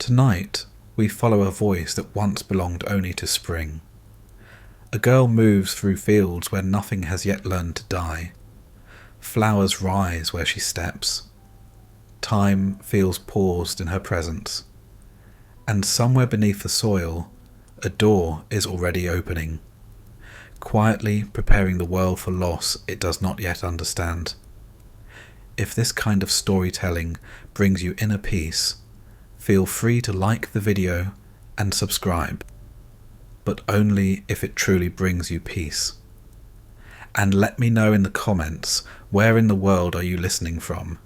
Tonight, we follow a voice that once belonged only to spring. A girl moves through fields where nothing has yet learned to die. Flowers rise where she steps. Time feels paused in her presence. And somewhere beneath the soil, a door is already opening, quietly preparing the world for loss it does not yet understand. If this kind of storytelling brings you inner peace, feel free to like the video and subscribe, but only if it truly brings you peace. And let me know in the comments where in the world are you listening from,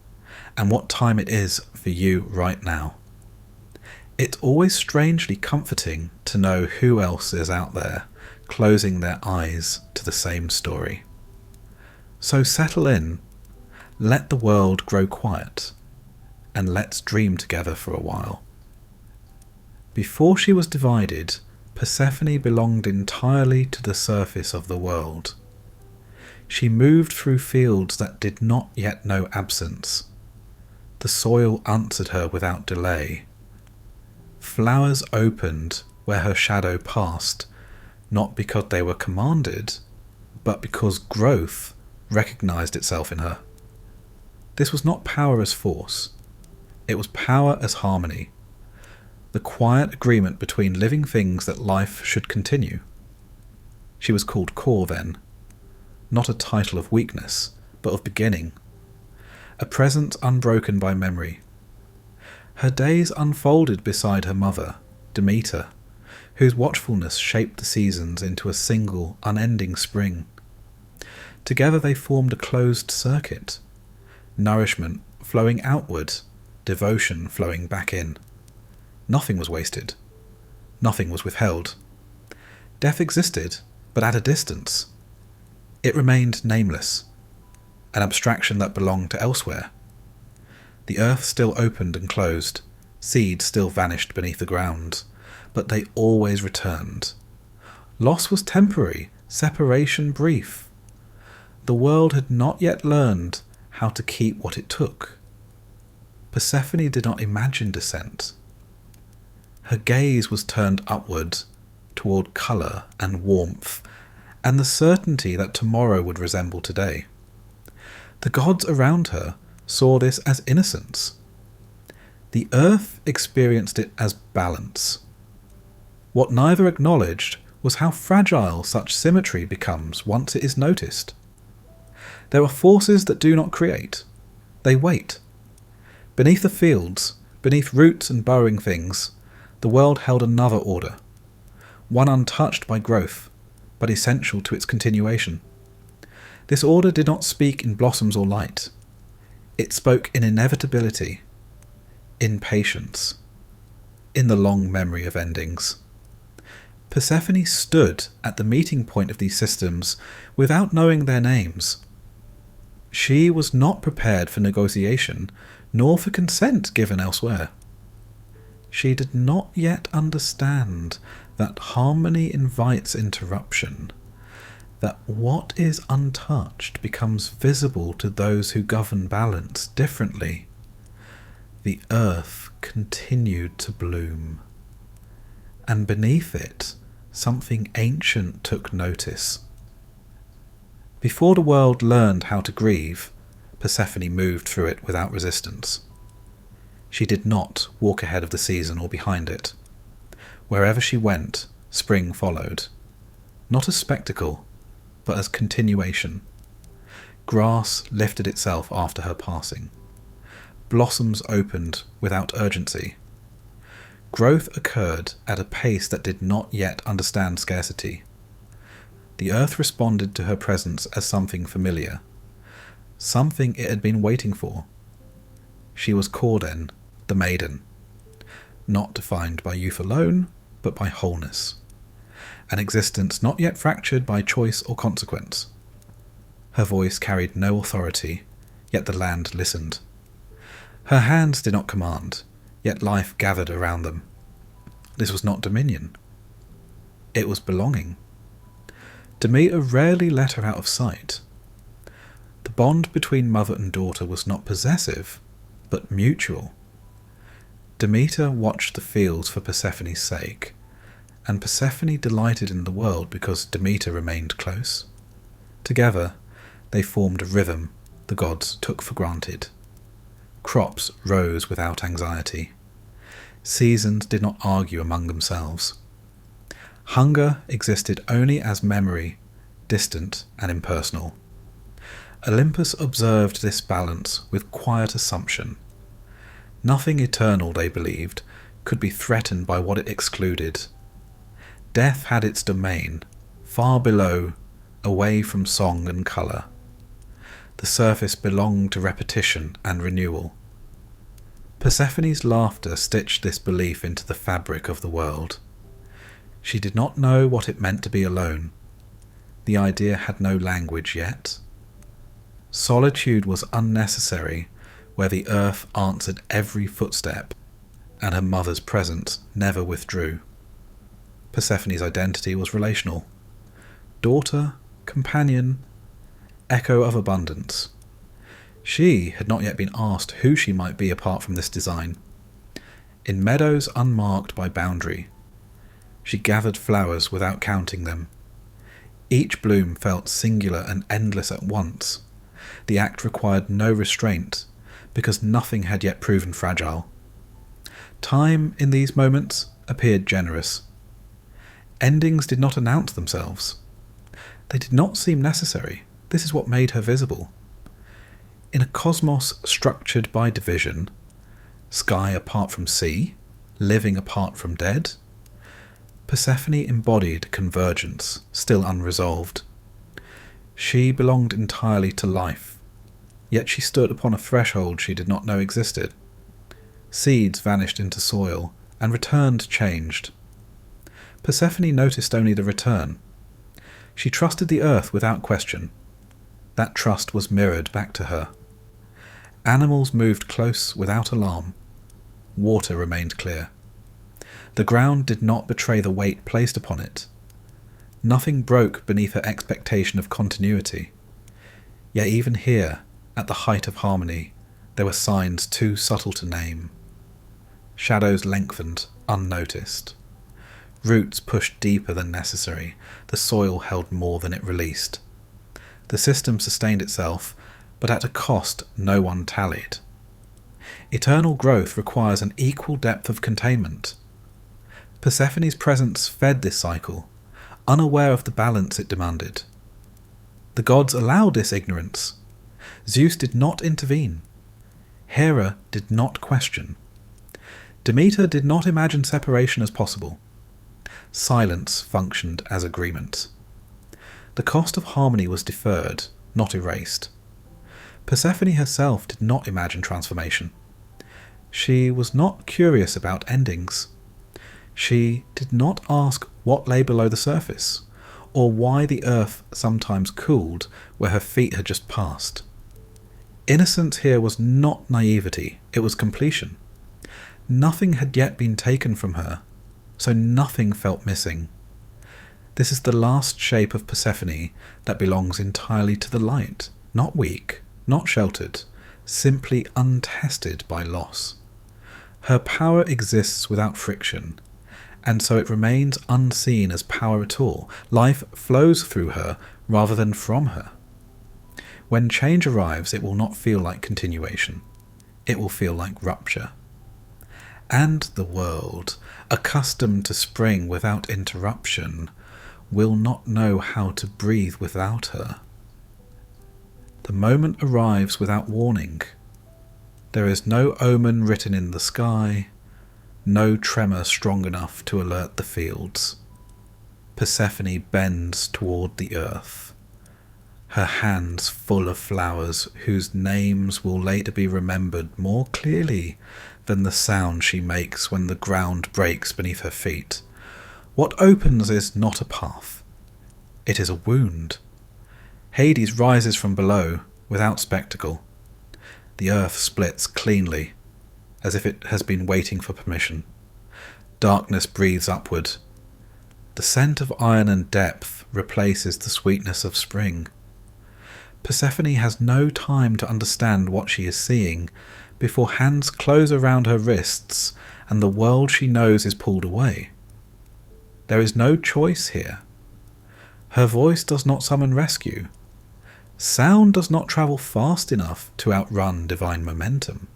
and what time it is for you right now. It's always strangely comforting to know who else is out there, closing their eyes to the same story. So settle in, let the world grow quiet, and let's dream together for a while. Before she was divided, Persephone belonged entirely to the surface of the world. She moved through fields that did not yet know absence. The soil answered her without delay. Flowers opened where her shadow passed, not because they were commanded, but because growth recognized itself in her. This was not power as force. It was power as harmony. The quiet agreement between living things that life should continue. She was called Core then, not a title of weakness, but of beginning. A presence unbroken by memory. Her days unfolded beside her mother, Demeter, whose watchfulness shaped the seasons into a single, unending spring. Together they formed a closed circuit, nourishment flowing outward, devotion flowing back in. Nothing was wasted. Nothing was withheld. Death existed, but at a distance. It remained nameless, an abstraction that belonged to elsewhere. The earth still opened and closed, seeds still vanished beneath the ground, but they always returned. Loss was temporary, separation brief. The world had not yet learned how to keep what it took. Persephone did not imagine descent. Her gaze was turned upward, toward colour and warmth, and the certainty that tomorrow would resemble today. The gods around her saw this as innocence. The earth experienced it as balance. What neither acknowledged was how fragile such symmetry becomes once it is noticed. There are forces that do not create. They wait. Beneath the fields, beneath roots and burrowing things, the world held another order, one untouched by growth, but essential to its continuation. This order did not speak in blossoms or light. It spoke in inevitability, in patience, in the long memory of endings. Persephone stood at the meeting point of these systems without knowing their names. She was not prepared for negotiation, nor for consent given elsewhere. She did not yet understand that harmony invites interruption, that what is untouched becomes visible to those who govern balance differently. The earth continued to bloom, and beneath it, something ancient took notice. Before the world learned how to grieve, Persephone moved through it without resistance. She did not walk ahead of the season or behind it. Wherever she went, spring followed, not as spectacle, but as continuation. Grass lifted itself after her passing. Blossoms opened without urgency. Growth occurred at a pace that did not yet understand scarcity. The earth responded to her presence as something familiar, something it had been waiting for. She was Corden, the Maiden, not defined by youth alone, but by wholeness, an existence not yet fractured by choice or consequence. Her voice carried no authority, yet the land listened. Her hands did not command, yet life gathered around them. This was not dominion. It was belonging. Demeter rarely let her out of sight. The bond between mother and daughter was not possessive, but mutual. Demeter watched the fields for Persephone's sake, and Persephone delighted in the world because Demeter remained close. Together, they formed a rhythm the gods took for granted. Crops rose without anxiety. Seasons did not argue among themselves. Hunger existed only as memory, distant and impersonal. Olympus observed this balance with quiet assumption. Nothing eternal, they believed, could be threatened by what it excluded. Death had its domain, far below, away from song and colour. The surface belonged to repetition and renewal. Persephone's laughter stitched this belief into the fabric of the world. She did not know what it meant to be alone. The idea had no language yet. Solitude was unnecessary where the earth answered every footstep, and her mother's presence never withdrew. Persephone's identity was relational. Daughter, companion, echo of abundance. She had not yet been asked who she might be apart from this design. In meadows unmarked by boundary, she gathered flowers without counting them. Each bloom felt singular and endless at once. The act required no restraint, because nothing had yet proven fragile. Time, in these moments, appeared generous. Endings did not announce themselves. They did not seem necessary. This is what made her visible. In a cosmos structured by division, sky apart from sea, living apart from dead, Persephone embodied convergence, still unresolved. She belonged entirely to life, yet she stood upon a threshold she did not know existed. Seeds vanished into soil, and returned changed. Persephone noticed only the return. She trusted the earth without question. That trust was mirrored back to her. Animals moved close without alarm. Water remained clear. The ground did not betray the weight placed upon it. Nothing broke beneath her expectation of continuity. Yet even here, at the height of harmony, there were signs too subtle to name. Shadows lengthened, unnoticed. Roots pushed deeper than necessary. The soil held more than it released. The system sustained itself, but at a cost no one tallied. Eternal growth requires an equal depth of containment. Persephone's presence fed this cycle, unaware of the balance it demanded. The gods allowed this ignorance. Zeus did not intervene. Hera did not question. Demeter did not imagine separation as possible. Silence functioned as agreement. The cost of harmony was deferred, not erased. Persephone herself did not imagine transformation. She was not curious about endings. She did not ask what lay below the surface, or why the earth sometimes cooled where her feet had just passed. Innocence here was not naivety, it was completion. Nothing had yet been taken from her, so nothing felt missing. This is the last shape of Persephone that belongs entirely to the light, not weak, not sheltered, simply untested by loss. Her power exists without friction, and so it remains unseen as power at all. Life flows through her rather than from her. When change arrives, it will not feel like continuation. It will feel like rupture. And the world, accustomed to spring without interruption, will not know how to breathe without her. The moment arrives without warning. There is no omen written in the sky, no tremor strong enough to alert the fields. Persephone bends toward the earth, her hands full of flowers whose names will later be remembered more clearly than the sound she makes when the ground breaks beneath her feet. What opens is not a path. It is a wound. Hades rises from below, without spectacle. The earth splits cleanly, as if it has been waiting for permission. Darkness breathes upward. The scent of iron and depth replaces the sweetness of spring. Persephone has no time to understand what she is seeing, before hands close around her wrists and the world she knows is pulled away. There is no choice here. Her voice does not summon rescue. Sound does not travel fast enough to outrun divine momentum.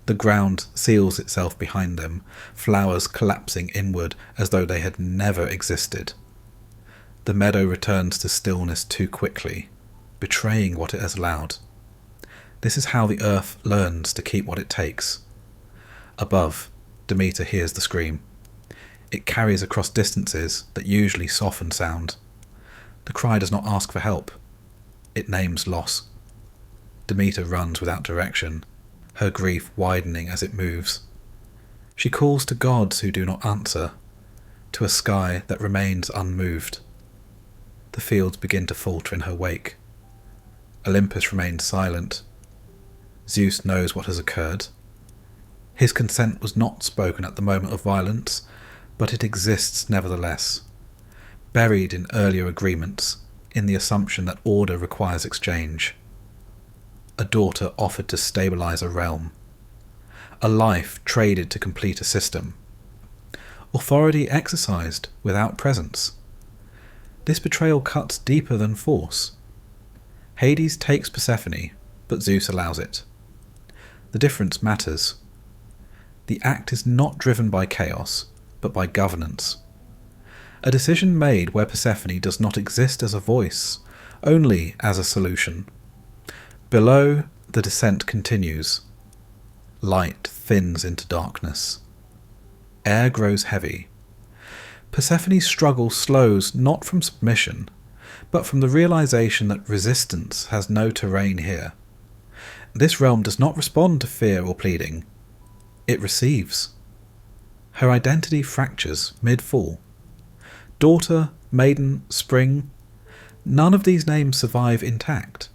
The ground seals itself behind them, flowers collapsing inward as though they had never existed. The meadow returns to stillness too quickly, betraying what it has allowed. This is how the earth learns to keep what it takes. Above, Demeter hears the scream. It carries across distances that usually soften sound. The cry does not ask for help. It names loss. Demeter runs without direction, her grief widening as it moves. She calls to gods who do not answer, to a sky that remains unmoved. The fields begin to falter in her wake. Olympus remains silent. Zeus knows what has occurred. His consent was not spoken at the moment of violence, but it exists nevertheless, buried in earlier agreements, in the assumption that order requires exchange. A daughter offered to stabilize a realm. A life traded to complete a system. Authority exercised without presence. This betrayal cuts deeper than force. Hades takes Persephone, but Zeus allows it. The difference matters. The act is not driven by chaos, but by governance. A decision made where Persephone does not exist as a voice, only as a solution. Below, the descent continues. Light thins into darkness. Air grows heavy. Persephone's struggle slows not from submission, but from the realization that resistance has no terrain here. This realm does not respond to fear or pleading. It receives. Her identity fractures mid-fall. Daughter, Maiden, Spring, none of these names survive intact.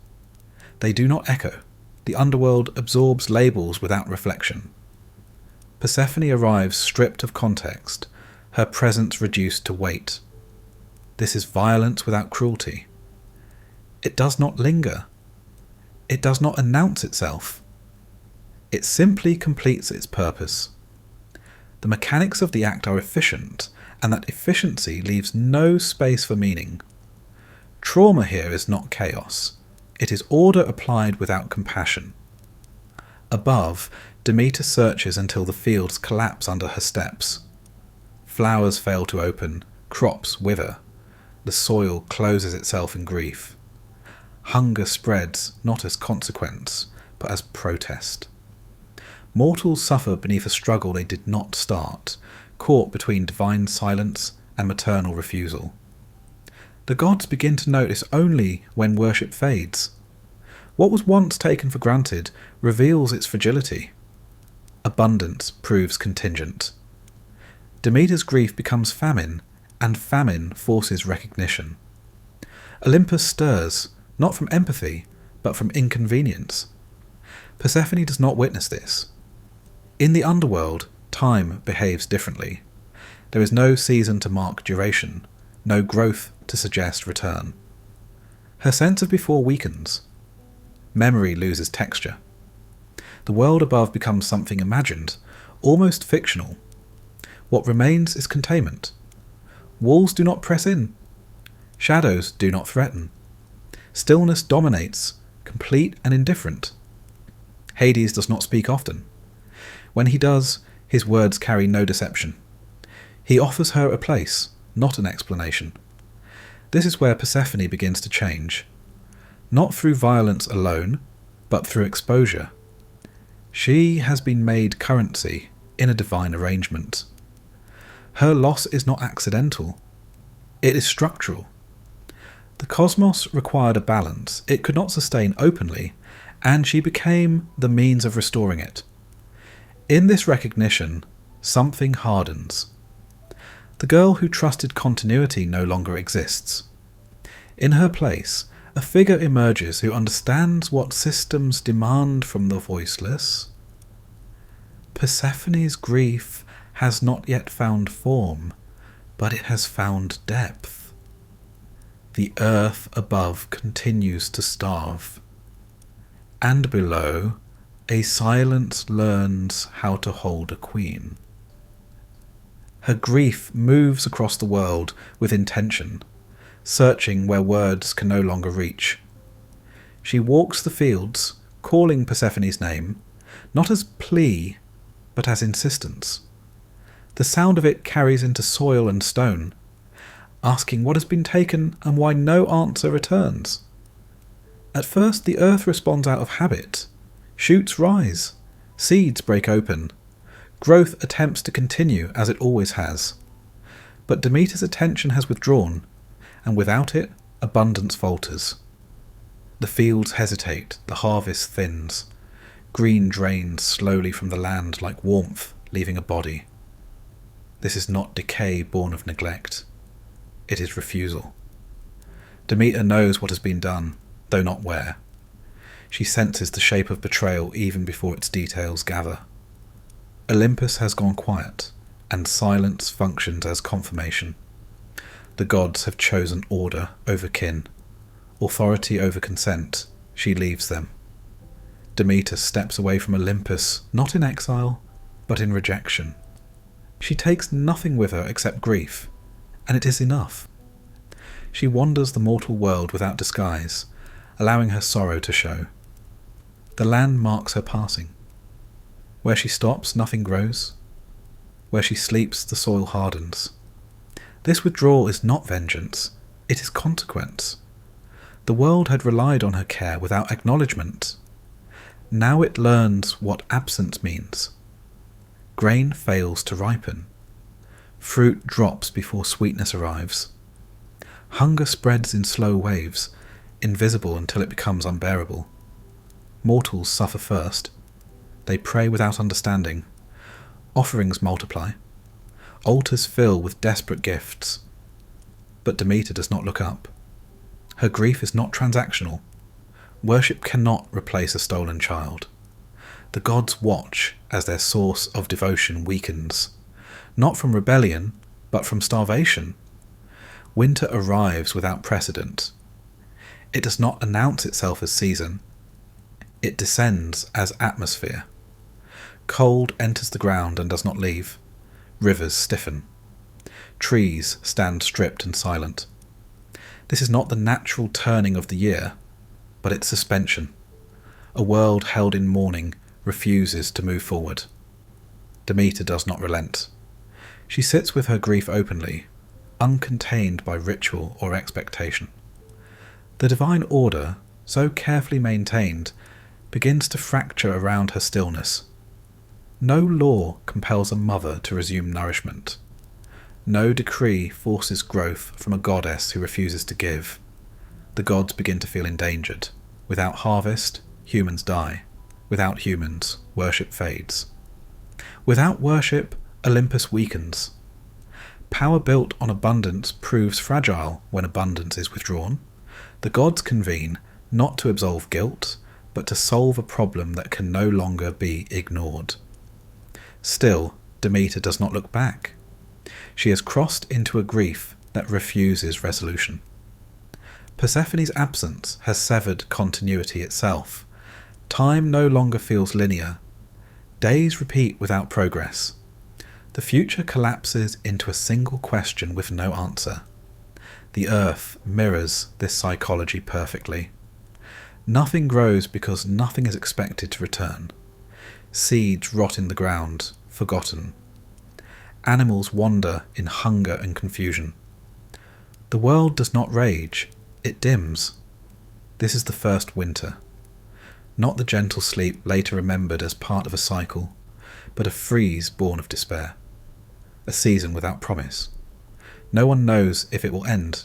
They do not echo. The underworld absorbs labels without reflection. Persephone arrives stripped of context, her presence reduced to weight. This is violence without cruelty. It does not linger. It does not announce itself. It simply completes its purpose. The mechanics of the act are efficient, and that efficiency leaves no space for meaning. Trauma here is not chaos. It is order applied without compassion. Above, Demeter searches until the fields collapse under her steps. Flowers fail to open, crops wither. The soil closes itself in grief. Hunger spreads not as consequence, but as protest. Mortals suffer beneath a struggle they did not start, caught between divine silence and maternal refusal. The gods begin to notice only when worship fades. What was once taken for granted reveals its fragility. Abundance proves contingent. Demeter's grief becomes famine, and famine forces recognition. Olympus stirs, not from empathy, but from inconvenience. Persephone does not witness this. In the underworld, time behaves differently. There is no season to mark duration, no growth to suggest return. Her sense of before weakens. Memory loses texture. The world above becomes something imagined, almost fictional. What remains is containment. Walls do not press in. Shadows do not threaten. Stillness dominates, complete and indifferent. Hades does not speak often. When he does, his words carry no deception. He offers her a place, not an explanation. This is where Persephone begins to change. Not through violence alone, but through exposure. She has been made currency in a divine arrangement. Her loss is not accidental. It is structural. The cosmos required a balance it could not sustain openly, and she became the means of restoring it. In this recognition, something hardens. The girl who trusted continuity no longer exists. In her place, a figure emerges who understands what systems demand from the voiceless. Persephone's grief has not yet found form, but it has found depth. The earth above continues to starve, and below, A silence learns how to hold a queen. Her grief moves across the world with intention, searching where words can no longer reach. She walks the fields, calling Persephone's name, not as plea, but as insistence. The sound of it carries into soil and stone, asking what has been taken and why no answer returns. At first the earth responds out of habit. Shoots rise, seeds break open, growth attempts to continue as it always has. But Demeter's attention has withdrawn, and without it, abundance falters. The fields hesitate, the harvest thins. Green drains slowly from the land like warmth leaving a body. This is not decay born of neglect. It is refusal. Demeter knows what has been done, though not where. She senses the shape of betrayal even before its details gather. Olympus has gone quiet, and silence functions as confirmation. The gods have chosen order over kin, authority over consent. She leaves them. Demeter steps away from Olympus, not in exile, but in rejection. She takes nothing with her except grief, and it is enough. She wanders the mortal world without disguise, allowing her sorrow to show. The land marks her passing. Where she stops, nothing grows. Where she sleeps, the soil hardens. This withdrawal is not vengeance, it is consequence. The world had relied on her care without acknowledgement. Now it learns what absence means. Grain fails to ripen. Fruit drops before sweetness arrives. Hunger spreads in slow waves, invisible until it becomes unbearable. Mortals suffer first. They pray without understanding. Offerings multiply. Altars fill with desperate gifts. But Demeter does not look up. Her grief is not transactional. Worship cannot replace a stolen child. The gods watch as their source of devotion weakens, not from rebellion, but from starvation. Winter arrives without precedent. It does not announce itself as season. It descends as atmosphere. Cold enters the ground and does not leave. Rivers stiffen. Trees stand stripped and silent. This is not the natural turning of the year, but its suspension. A world held in mourning refuses to move forward. Demeter does not relent. She sits with her grief openly, uncontained by ritual or expectation. The divine order, so carefully maintained, begins to fracture around her stillness. No law compels a mother to resume nourishment. No decree forces growth from a goddess who refuses to give. The gods begin to feel endangered. Without harvest, humans die. Without humans, worship fades. Without worship, Olympus weakens. Power built on abundance proves fragile when abundance is withdrawn. The gods convene not to absolve guilt, but to solve a problem that can no longer be ignored. Still, Demeter does not look back. She has crossed into a grief that refuses resolution. Persephone's absence has severed continuity itself. Time no longer feels linear. Days repeat without progress. The future collapses into a single question with no answer. The earth mirrors this psychology perfectly. Nothing grows because nothing is expected to return. Seeds rot in the ground, forgotten. Animals wander in hunger and confusion. The world does not rage, it dims. This is the first winter. Not the gentle sleep later remembered as part of a cycle, but a freeze born of despair. A season without promise. No one knows if it will end,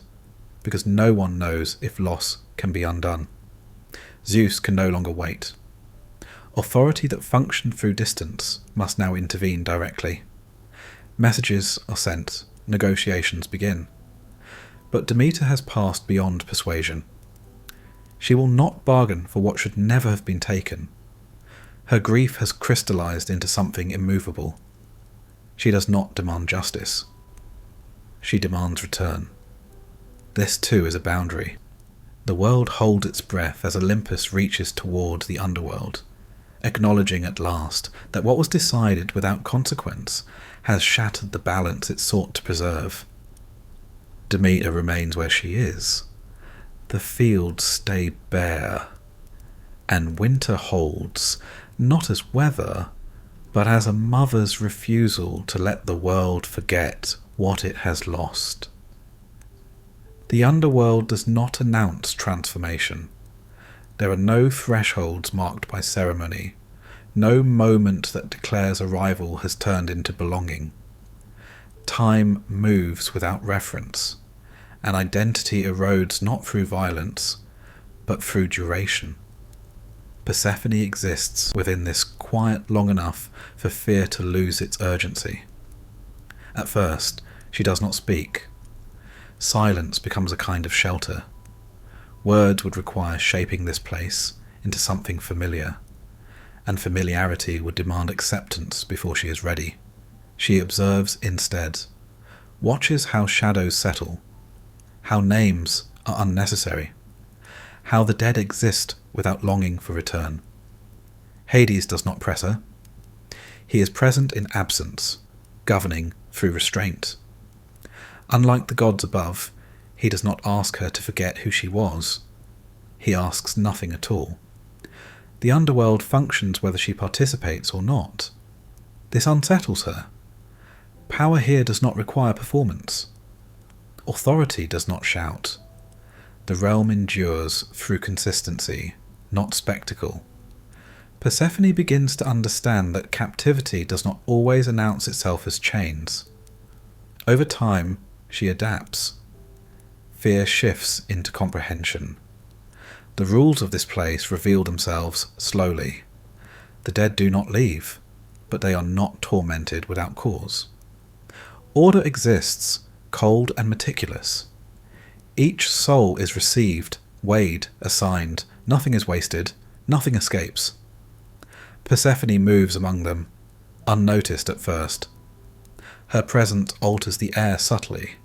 because no one knows if loss can be undone. Zeus can no longer wait. Authority that functioned through distance must now intervene directly. Messages are sent, negotiations begin. But Demeter has passed beyond persuasion. She will not bargain for what should never have been taken. Her grief has crystallized into something immovable. She does not demand justice. She demands return. This too is a boundary. The world holds its breath as Olympus reaches toward the underworld, acknowledging at last that what was decided without consequence has shattered the balance it sought to preserve. Demeter remains where she is. The fields stay bare, and winter holds, not as weather, but as a mother's refusal to let the world forget what it has lost. The Underworld does not announce transformation. There are no thresholds marked by ceremony, no moment that declares arrival has turned into belonging. Time moves without reference, and identity erodes not through violence, but through duration. Persephone exists within this quiet long enough for fear to lose its urgency. At first, she does not speak. Silence becomes a kind of shelter. Words would require shaping this place into something familiar, and familiarity would demand acceptance before she is ready. She observes instead, watches how shadows settle, how names are unnecessary, how the dead exist without longing for return. Hades does not press her. He is present in absence, governing through restraint. Unlike the gods above, he does not ask her to forget who she was. He asks nothing at all. The underworld functions whether she participates or not. This unsettles her. Power here does not require performance. Authority does not shout. The realm endures through consistency, not spectacle. Persephone begins to understand that captivity does not always announce itself as chains. Over time, she adapts. Fear shifts into comprehension. The rules of this place reveal themselves slowly. The dead do not leave, but they are not tormented without cause. Order exists, cold and meticulous. Each soul is received, weighed, assigned. Nothing is wasted, nothing escapes. Persephone moves among them, unnoticed at first. Her presence alters the air subtly.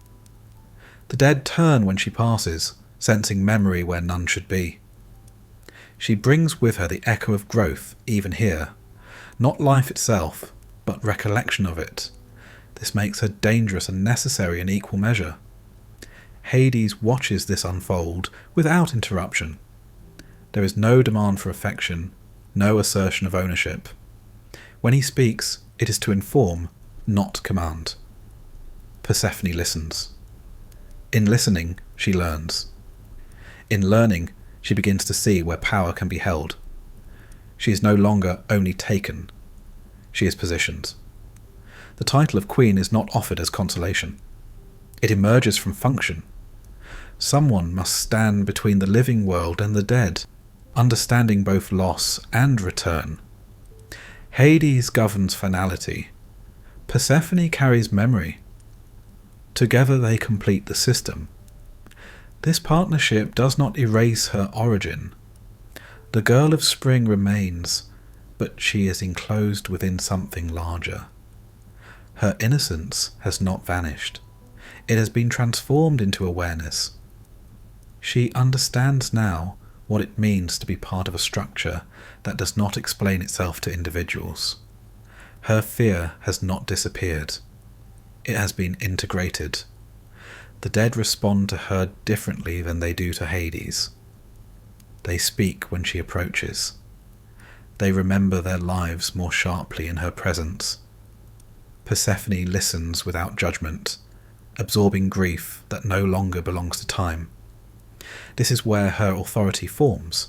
The dead turn when she passes, sensing memory where none should be. She brings with her the echo of growth, even here. Not life itself, but recollection of it. This makes her dangerous and necessary in equal measure. Hades watches this unfold without interruption. There is no demand for affection, no assertion of ownership. When he speaks, it is to inform, not command. Persephone listens. In listening, she learns. In learning, she begins to see where power can be held. She is no longer only taken. She is positioned. The title of queen is not offered as consolation. It emerges from function. Someone must stand between the living world and the dead, understanding both loss and return. Hades governs finality. Persephone carries memory. Together they complete the system. This partnership does not erase her origin. The girl of spring remains, but she is enclosed within something larger. Her innocence has not vanished. It has been transformed into awareness. She understands now what it means to be part of a structure that does not explain itself to individuals. Her fear has not disappeared. It has been integrated. The dead respond to her differently than they do to Hades. They speak when she approaches. They remember their lives more sharply in her presence. Persephone listens without judgment, absorbing grief that no longer belongs to time. This is where her authority forms.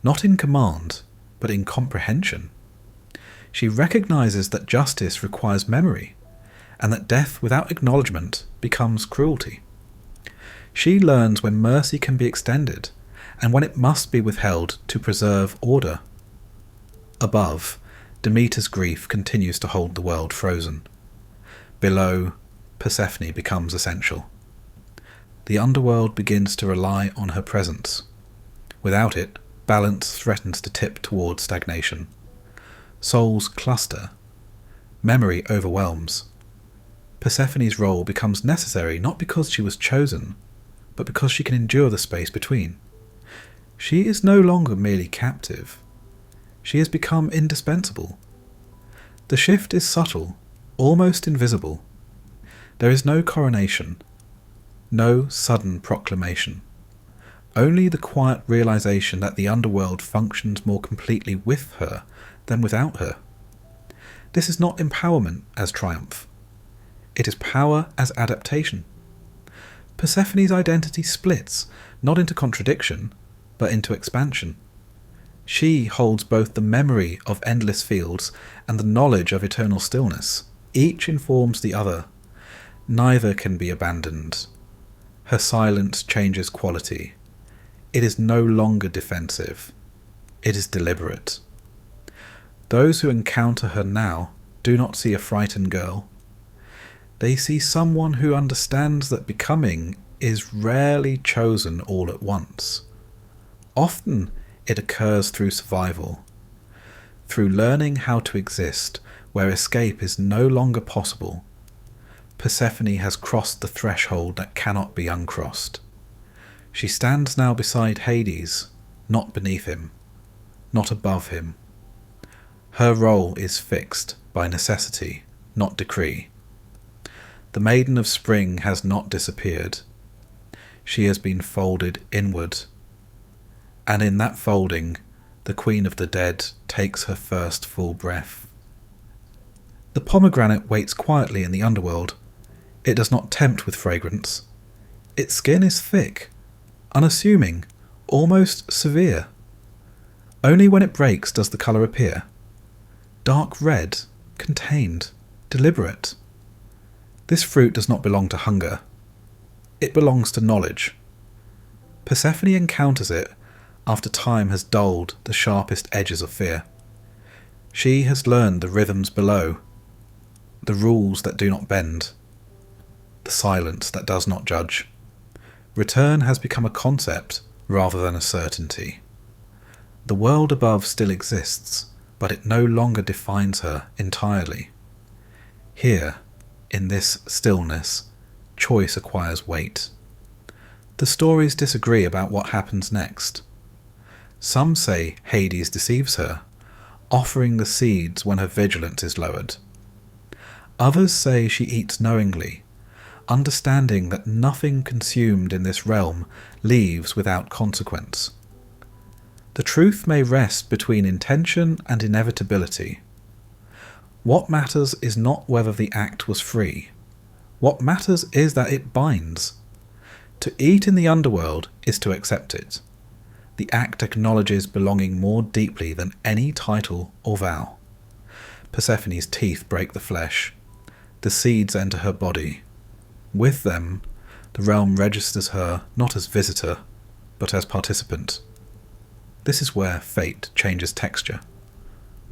Not in command, but in comprehension. She recognizes that justice requires memory, and that death without acknowledgement becomes cruelty. She learns when mercy can be extended, and when it must be withheld to preserve order. Above, Demeter's grief continues to hold the world frozen. Below, Persephone becomes essential. The underworld begins to rely on her presence. Without it, balance threatens to tip towards stagnation. Souls cluster. Memory overwhelms. Persephone's role becomes necessary not because she was chosen, but because she can endure the space between. She is no longer merely captive. She has become indispensable. The shift is subtle, almost invisible. There is no coronation, no sudden proclamation. Only the quiet realization that the underworld functions more completely with her than without her. This is not empowerment as triumph. It is power as adaptation. Persephone's identity splits, not into contradiction, but into expansion. She holds both the memory of endless fields and the knowledge of eternal stillness. Each informs the other. Neither can be abandoned. Her silence changes quality. It is no longer defensive. It is deliberate. Those who encounter her now do not see a frightened girl. They see someone who understands that becoming is rarely chosen all at once. Often it occurs through survival, through learning how to exist where escape is no longer possible. Persephone has crossed the threshold that cannot be uncrossed. She stands now beside Hades, not beneath him, not above him. Her role is fixed by necessity, not decree. The Maiden of Spring has not disappeared. She has been folded inward, and in that folding, the Queen of the Dead takes her first full breath. The pomegranate waits quietly in the underworld. It does not tempt with fragrance. Its skin is thick, unassuming, almost severe. Only when it breaks does the colour appear. Dark red, contained, deliberate. This fruit does not belong to hunger. It belongs to knowledge. Persephone encounters it after time has dulled the sharpest edges of fear. She has learned the rhythms below, the rules that do not bend, the silence that does not judge. Return has become a concept rather than a certainty. The world above still exists, but it no longer defines her entirely. Here, in this stillness, choice acquires weight. The stories disagree about what happens next. Some say Hades deceives her, offering the seeds when her vigilance is lowered. Others say she eats knowingly, understanding that nothing consumed in this realm leaves without consequence. The truth may rest between intention and inevitability. What matters is not whether the act was free. What matters is that it binds. To eat in the underworld is to accept it. The act acknowledges belonging more deeply than any title or vow. Persephone's teeth break the flesh. The seeds enter her body. With them, the realm registers her not as visitor, but as participant. This is where fate changes texture.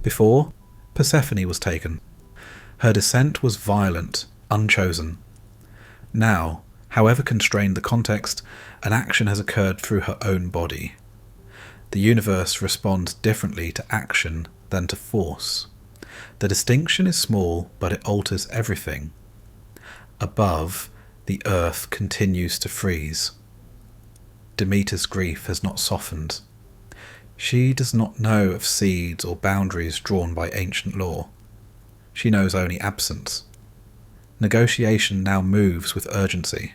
Before, Persephone was taken. Her descent was violent, unchosen. Now, however constrained the context, an action has occurred through her own body. The universe responds differently to action than to force. The distinction is small, but it alters everything. Above, the earth continues to freeze. Demeter's grief has not softened. She does not know of seeds or boundaries drawn by ancient law. She knows only absence. Negotiation now moves with urgency.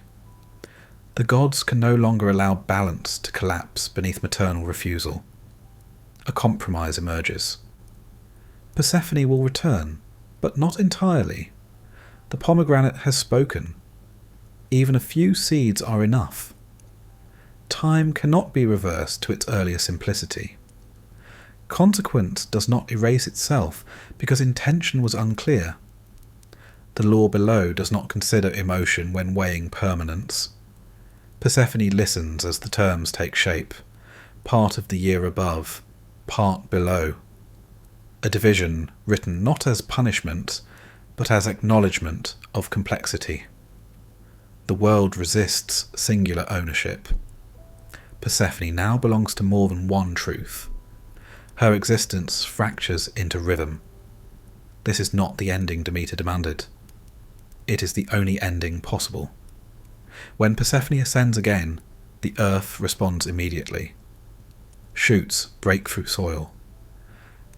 The gods can no longer allow balance to collapse beneath maternal refusal. A compromise emerges. Persephone will return, but not entirely. The pomegranate has spoken. Even a few seeds are enough. Time cannot be reversed to its earlier simplicity. Consequence does not erase itself because intention was unclear. The law below does not consider emotion when weighing permanence. Persephone listens as the terms take shape. Part of the year above, part below. A division written not as punishment, but as acknowledgement of complexity. The world resists singular ownership. Persephone now belongs to more than one truth. Her existence fractures into rhythm. This is not the ending Demeter demanded. It is the only ending possible. When Persephone ascends again, the earth responds immediately. Shoots break through soil.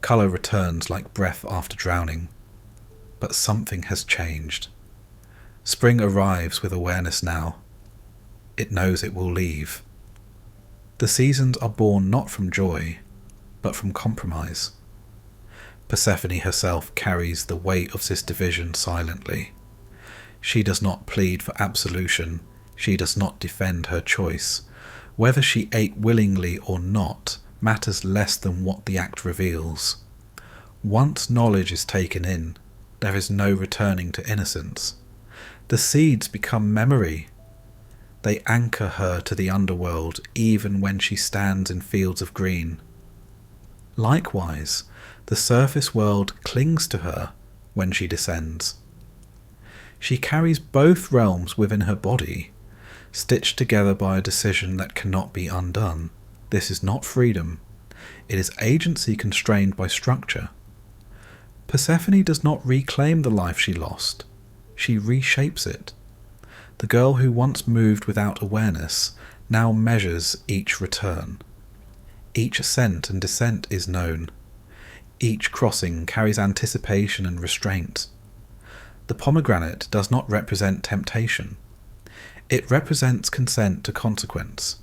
Colour returns like breath after drowning. But something has changed. Spring arrives with awareness now. It knows it will leave. The seasons are born not from joy, but from compromise. Persephone herself carries the weight of this division silently. She does not plead for absolution. She does not defend her choice. Whether she ate willingly or not matters less than what the act reveals. Once knowledge is taken in, there is no returning to innocence. The seeds become memory. They anchor her to the underworld even when she stands in fields of green. Likewise, the surface world clings to her when she descends. She carries both realms within her body, stitched together by a decision that cannot be undone. This is not freedom. It is agency constrained by structure. Persephone does not reclaim the life she lost. She reshapes it. The girl who once moved without awareness now measures each return. Each ascent and descent is known. Each crossing carries anticipation and restraint. The pomegranate does not represent temptation. It represents consent to consequence.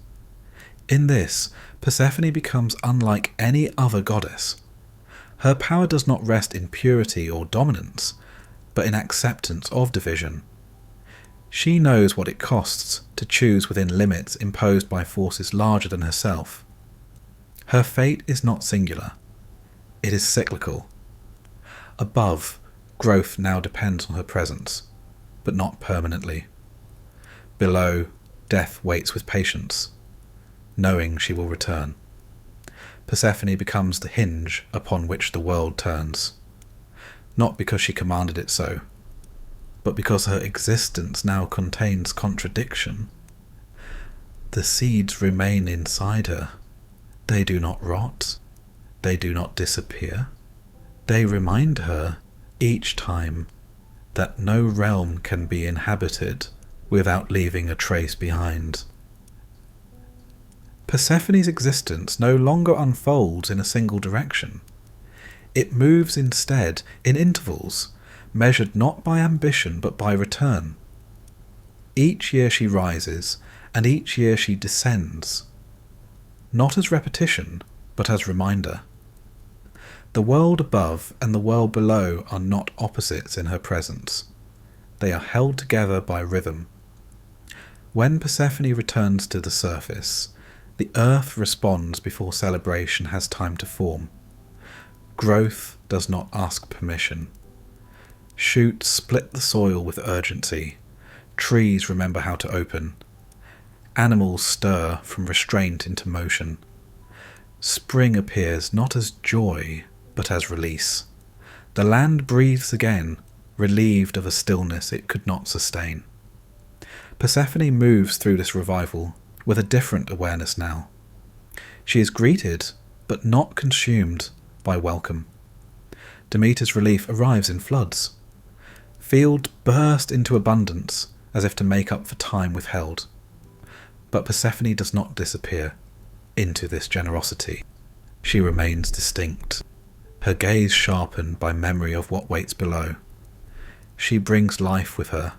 In this, Persephone becomes unlike any other goddess. Her power does not rest in purity or dominance, but in acceptance of division. She knows what it costs to choose within limits imposed by forces larger than herself. Her fate is not singular. It is cyclical. Above, growth now depends on her presence, but not permanently. Below, death waits with patience, knowing she will return. Persephone becomes the hinge upon which the world turns, not because she commanded it so, but because her existence now contains contradiction. The seeds remain inside her. They do not rot. They do not disappear. They remind her, each time, that no realm can be inhabited without leaving a trace behind. Persephone's existence no longer unfolds in a single direction. It moves instead in intervals, measured not by ambition but by return. Each year she rises, and each year she descends, not as repetition, but as reminder. The world above and the world below are not opposites in her presence. They are held together by rhythm. When Persephone returns to the surface, the earth responds before celebration has time to form. Growth does not ask permission. Shoots split the soil with urgency. Trees remember how to open. Animals stir from restraint into motion. Spring appears not as joy, but as release. The land breathes again, relieved of a stillness it could not sustain. Persephone moves through this revival with a different awareness now. She is greeted, but not consumed, by welcome. Demeter's relief arrives in floods. Fields burst into abundance, as if to make up for time withheld. But Persephone does not disappear into this generosity. She remains distinct, her gaze sharpened by memory of what waits below. She brings life with her,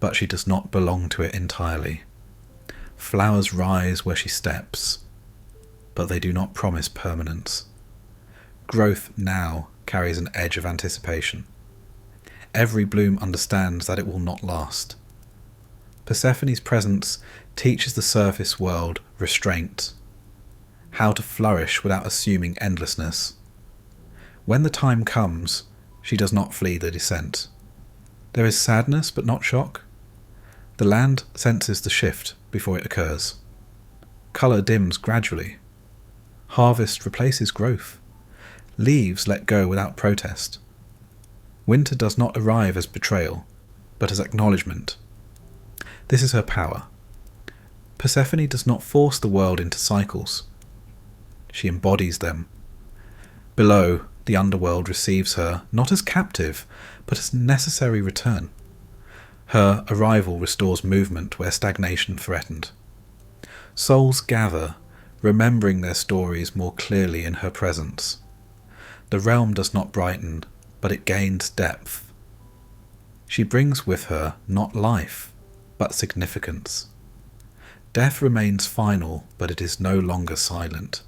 but she does not belong to it entirely. Flowers rise where she steps, but they do not promise permanence. Growth now carries an edge of anticipation. Every bloom understands that it will not last. Persephone's presence teaches the surface world restraint, how to flourish without assuming endlessness. When the time comes, she does not flee the descent. There is sadness but not shock. The land senses the shift before it occurs. Colour dims gradually. Harvest replaces growth. Leaves let go without protest. Winter does not arrive as betrayal, but as acknowledgement. This is her power. Persephone does not force the world into cycles. She embodies them. Below, the underworld receives her not as captive, but as necessary return. Her arrival restores movement where stagnation threatened. Souls gather, remembering their stories more clearly in her presence. The realm does not brighten, but it gains depth. She brings with her not life, but significance. Death remains final, but it is no longer silent.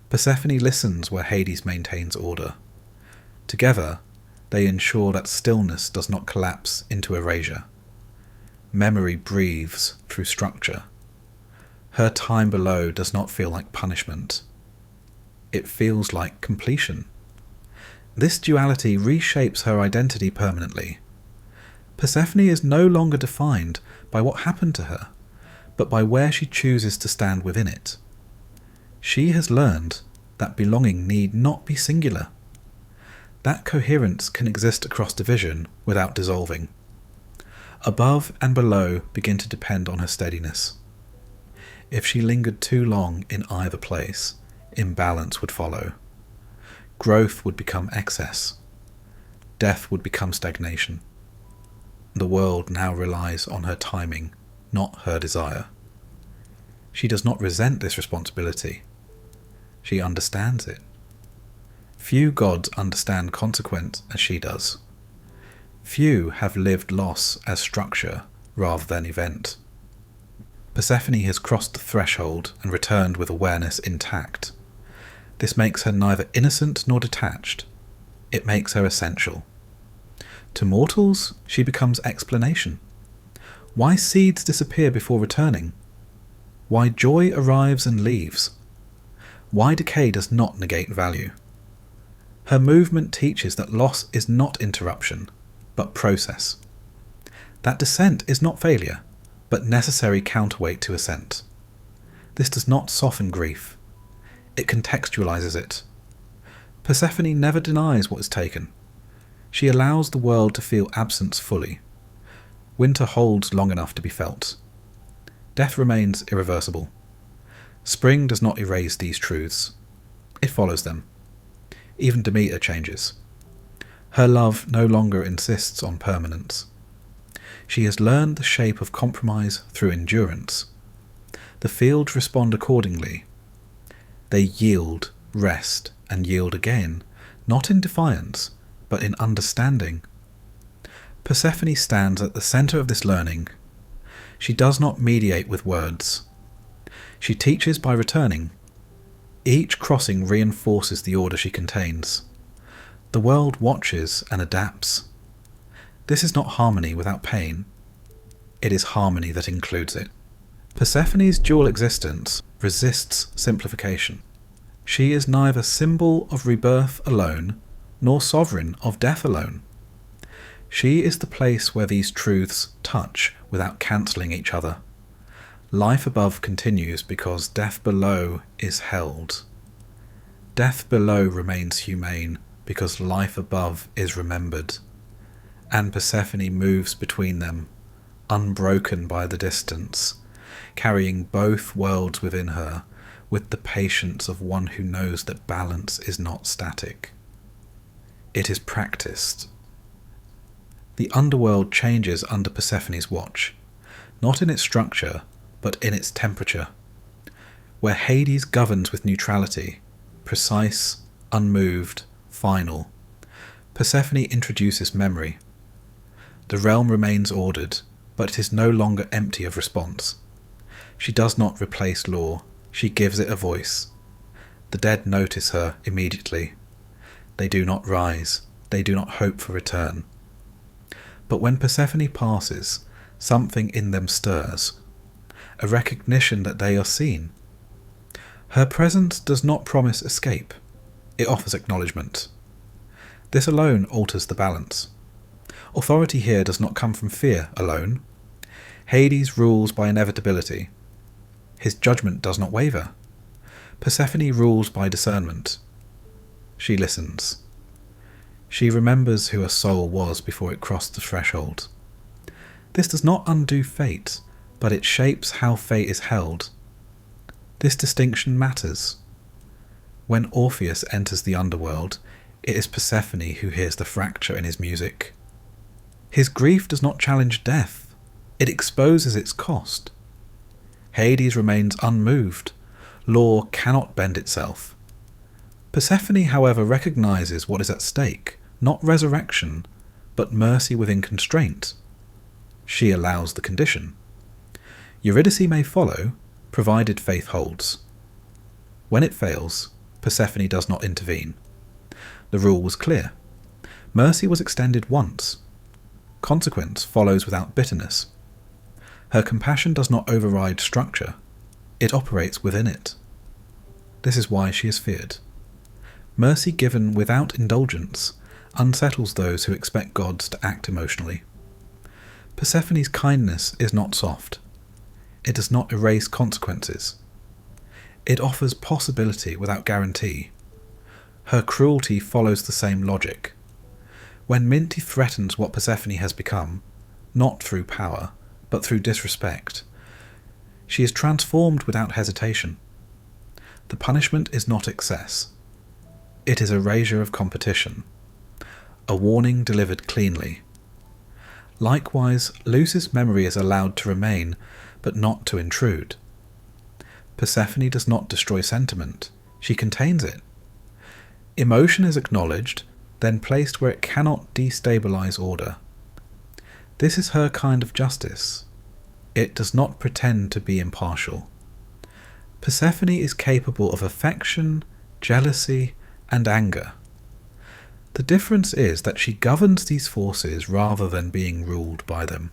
Persephone listens where Hades maintains order. Together, they ensure that stillness does not collapse into erasure. Memory breathes through structure. Her time below does not feel like punishment. It feels like completion. This duality reshapes her identity permanently. Persephone is no longer defined by what happened to her, but by where she chooses to stand within it. She has learned that belonging need not be singular. That coherence can exist across division without dissolving. Above and below begin to depend on her steadiness. If she lingered too long in either place, imbalance would follow. Growth would become excess. Death would become stagnation. The world now relies on her timing, not her desire. She does not resent this responsibility. She understands it. Few gods understand consequence as she does. Few have lived loss as structure rather than event. Persephone has crossed the threshold and returned with awareness intact. This makes her neither innocent nor detached. It makes her essential. To mortals, she becomes explanation. Why seeds disappear before returning? Why joy arrives and leaves? Why decay does not negate value? Her movement teaches that loss is not interruption, but process. That descent is not failure, but necessary counterweight to ascent. This does not soften grief. It contextualizes it. Persephone never denies what is taken. She allows the world to feel absence fully. Winter holds long enough to be felt. Death remains irreversible. Spring does not erase these truths. It follows them. Even Demeter changes. Her love no longer insists on permanence. She has learned the shape of compromise through endurance. The fields respond accordingly. They yield, rest, and yield again, not in defiance, but in understanding. Persephone stands at the centre of this learning. She does not mediate with words. She teaches by returning. Each crossing reinforces the order she contains. The world watches and adapts. This is not harmony without pain. It is harmony that includes it. Persephone's dual existence resists simplification. She is neither symbol of rebirth alone, nor sovereign of death alone. She is the place where these truths touch without cancelling each other. Life above continues because death below is held. Death below remains humane because life above is remembered. And Persephone moves between them, unbroken by the distance, carrying both worlds within her with the patience of one who knows that balance is not static. It is practiced. The underworld changes under Persephone's watch, not in its structure, but in its temperature. Where Hades governs with neutrality, precise, unmoved, final, Persephone introduces memory. The realm remains ordered, but it is no longer empty of response. She does not replace law, she gives it a voice. The dead notice her immediately. They do not rise, they do not hope for return. But when Persephone passes, something in them stirs, a recognition that they are seen. Her presence does not promise escape, it offers acknowledgement. This alone alters the balance. Authority here does not come from fear alone. Hades rules by inevitability. His judgment does not waver. Persephone rules by discernment. She listens. She remembers who her soul was before it crossed the threshold. This does not undo fate, but it shapes how fate is held. This distinction matters. When Orpheus enters the underworld, it is Persephone who hears the fracture in his music. His grief does not challenge death, it exposes its cost. Hades remains unmoved. Law cannot bend itself. Persephone, however, recognises what is at stake, not resurrection, but mercy within constraint. She allows the condition. Eurydice may follow, provided faith holds. When it fails, Persephone does not intervene. The rule was clear. Mercy was extended once. Consequence follows without bitterness. Her compassion does not override structure. It operates within it. This is why she is feared. Mercy given without indulgence unsettles those who expect gods to act emotionally. Persephone's kindness is not soft. It does not erase consequences. It offers possibility without guarantee. Her cruelty follows the same logic. When Minty threatens what Persephone has become, not through power, but through disrespect, she is transformed without hesitation. The punishment is not excess. It is erasure of competition, a warning delivered cleanly. Likewise, Lucy's memory is allowed to remain, but not to intrude. Persephone does not destroy sentiment, she contains it. Emotion is acknowledged, then placed where it cannot destabilize order. This is her kind of justice. It does not pretend to be impartial. Persephone is capable of affection, jealousy, and anger. The difference is that she governs these forces rather than being ruled by them.